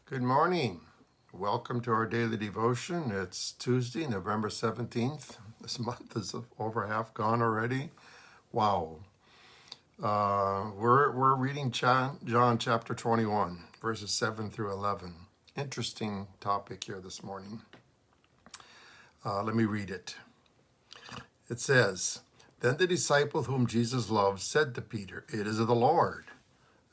Good morning. Welcome to our daily devotion. It's Tuesday, November 17th. This month is over half gone already. Wow. We're reading John chapter 21, verses 7 through 11. Interesting topic here this morning. Let me read it. It says, Then the disciple whom Jesus loved said to Peter, It is the Lord.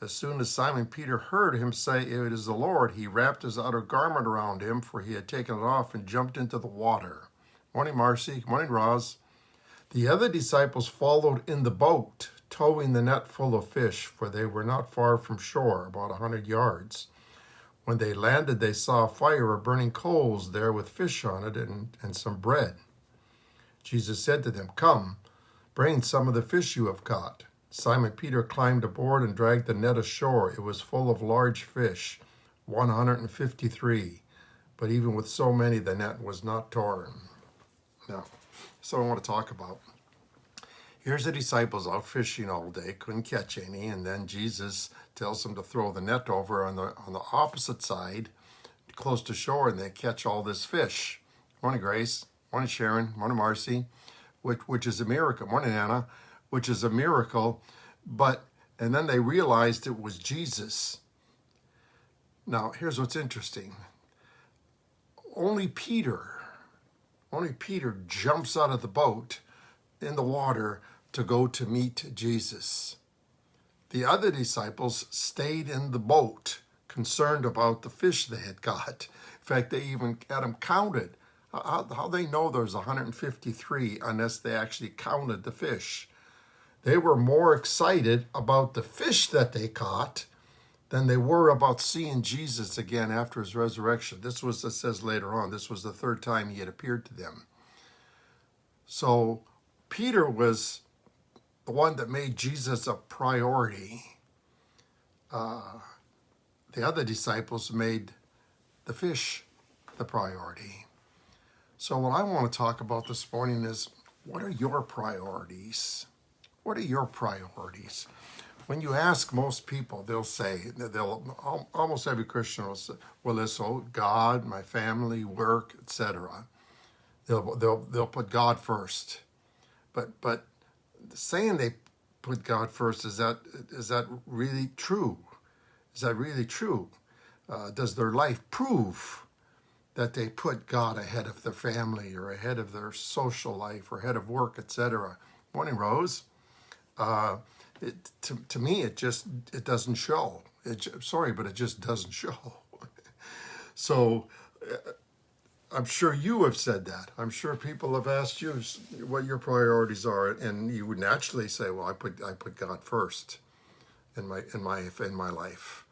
As soon as Simon Peter heard him say, It is the Lord, he wrapped his outer garment around him, for he had taken it off, and jumped into the water. Morning, Marcy. Morning, Roz. The other disciples followed in the boat, towing the net full of fish, for they were not far from shore, about 100 yards. When they landed, they saw a fire of burning coals there with fish on it and some bread. Jesus said to them, Come, bring some of the fish you have caught. Simon Peter climbed aboard and dragged the net ashore. It was full of large fish, 153. But even with so many, the net was not torn. Now, so I want to talk about. Here's the disciples out fishing all day, couldn't catch any, and then Jesus tells them to throw the net over on the opposite side, close to shore, and they catch all this fish. Morning, Grace. Morning, Sharon. Morning, Marcy. Which is a miracle. Morning, Anna. Which is a miracle, and then they realized it was Jesus. Now, here's what's interesting. Only Peter jumps out of the boat in the water to go to meet Jesus. The other disciples stayed in the boat, concerned about the fish they had got. In fact, they even had them counted. How they know there's 153 unless they actually counted the fish. They were more excited about the fish that they caught than they were about seeing Jesus again after his resurrection. It says later on, this was the third time he had appeared to them. So Peter was the one that made Jesus a priority. The other disciples made the fish the priority. So what I want to talk about this morning is, what are your priorities? What are your priorities? When you ask most people, they'll say, almost every Christian will say, well, it's God, my family, work, etc. They'll put God first. But saying they put God first, is that really true? Is that really true? Does their life prove that they put God ahead of their family or ahead of their social life or ahead of work, etc.? Morning, Rose. To me, it doesn't show. Sorry, but it just doesn't show. So I'm sure you have said that. I'm sure people have asked you what your priorities are, and you would naturally say, "Well, I put God first in my life,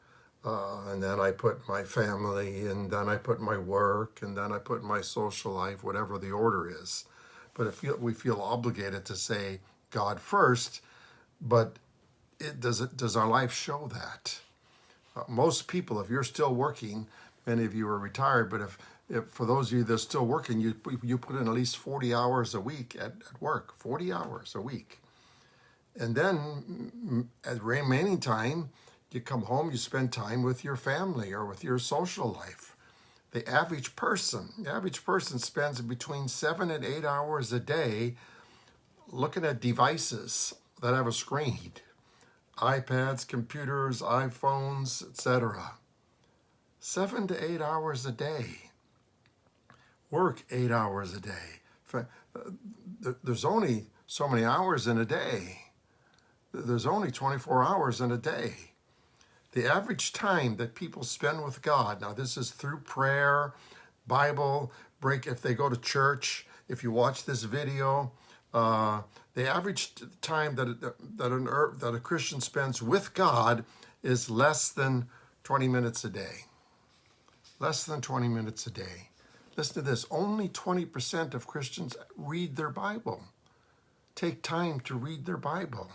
and then I put my family, and then I put my work, and then I put my social life, whatever the order is." But we feel obligated to say God first. But does our life show that? Most people, if you're still working, many of you are retired, but if for those of you that are still working, you put in at least 40 hours a week at work, 40 hours a week. And then at remaining time, you come home, you spend time with your family or with your social life. The average person spends between 7 and 8 hours a day looking at devices that have a screen, iPads, computers, iPhones, etc. 7 to 8 hours a day. Work 8 hours a day. There's only so many hours in a day. There's only 24 hours in a day. The average time that people spend with God, now this is through prayer, Bible, break if they go to church, if you watch this video, the average time that a Christian spends with God is less than 20 minutes a day. Less than 20 minutes a day. Listen to this. Only 20% of Christians read their Bible. Take time to read their Bible.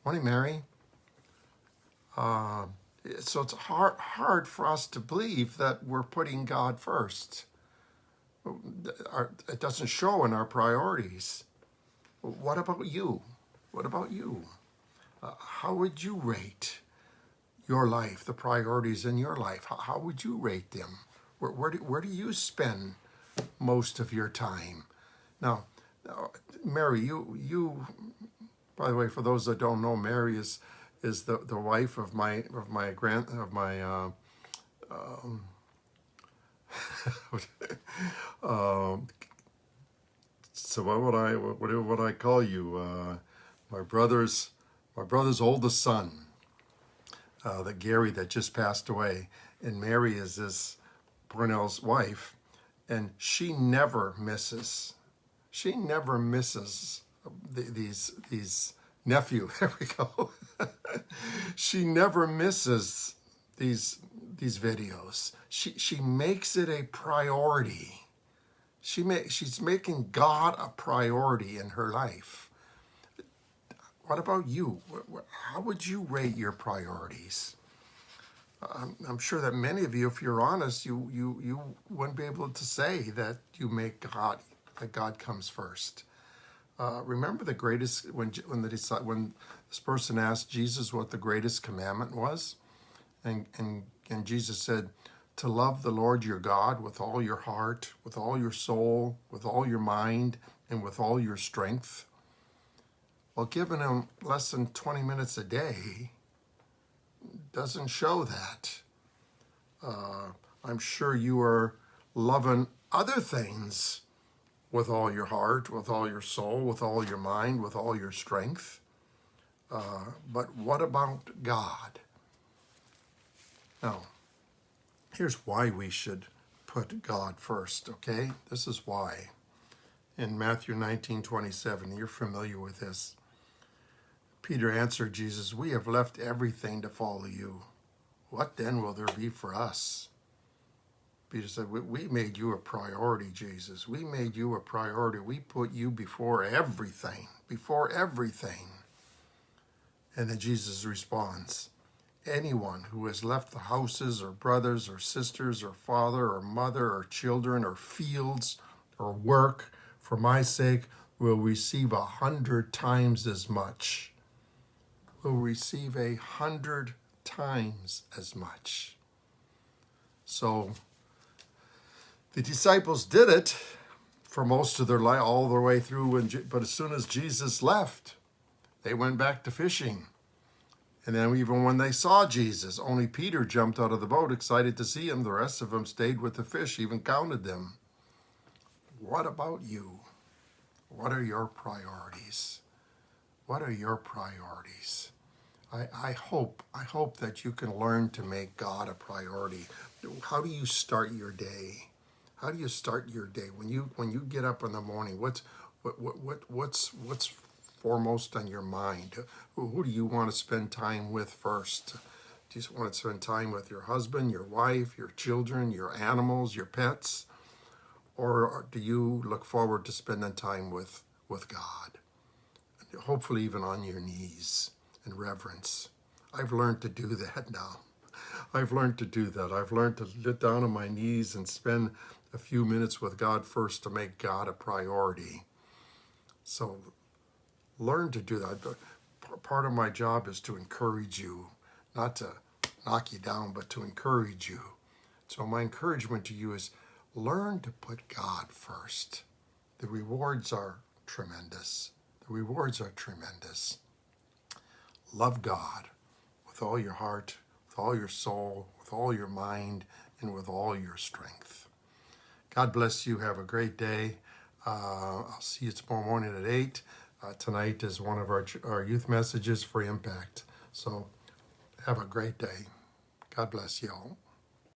Morning, Mary. So it's hard for us to believe that we're putting God first. It doesn't show in our priorities. What about you? What about you? How would you rate your life, the priorities in your life. How would you rate them? Where do you spend most of your time? Now, Mary, by the way, for those that don't know, Mary is the wife of my so what would I call you? My brother's oldest son, that Gary, that just passed away, and Mary is this Brunel's wife, and she never misses. She never misses these nephew. There we go. She never misses these videos. She makes it a priority. She's making God a priority in her life. What about you? How would you rate your priorities? I'm sure that many of you, if you're honest, you wouldn't be able to say that you make that God comes first. Remember the greatest when this person asked Jesus what the greatest commandment was, and Jesus said, to love the Lord your God with all your heart, with all your soul, with all your mind, and with all your strength. Well, giving him less than 20 minutes a day doesn't show that. I'm sure you are loving other things with all your heart, with all your soul, with all your mind, with all your strength. But what about God? Now, here's why we should put God first, okay? This is why. In Matthew 19:27, you're familiar with this. Peter answered Jesus, we have left everything to follow you. What then will there be for us? Peter said, we made you a priority, Jesus. We made you a priority. We put you before everything, And then Jesus responds, anyone who has left the houses or brothers or sisters or father or mother or children or fields or work for my sake will receive 100 times as much. Will receive 100 times as much. So the disciples did it for most of their life, all the way through, but as soon as Jesus left, they went back to fishing. And then even when they saw Jesus, only Peter jumped out of the boat, excited to see him. The rest of them stayed with the fish, even counted them. What about you? What are your priorities? What are your priorities? I hope that you can learn to make God a priority. How do you start your day? How do you start your day when you get up in the morning? What's foremost on your mind? Who do you want to spend time with first? Do you want to spend time with your husband, your wife, your children, your animals, your pets? Or do you look forward to spending time with God? Hopefully even on your knees in reverence. I've learned to do that now. I've learned to do that. I've learned to get down on my knees and spend a few minutes with God first to make God a priority. So learn to do that. Part of my job is to encourage you, not to knock you down, but to encourage you. So my encouragement to you is learn to put God first. The rewards are tremendous. The rewards are tremendous. Love God with all your heart, with all your soul, with all your mind, and with all your strength. God bless you. Have a great day. I'll see you tomorrow morning at 8. Tonight is one of our youth messages for Impact. So have a great day. God bless you all.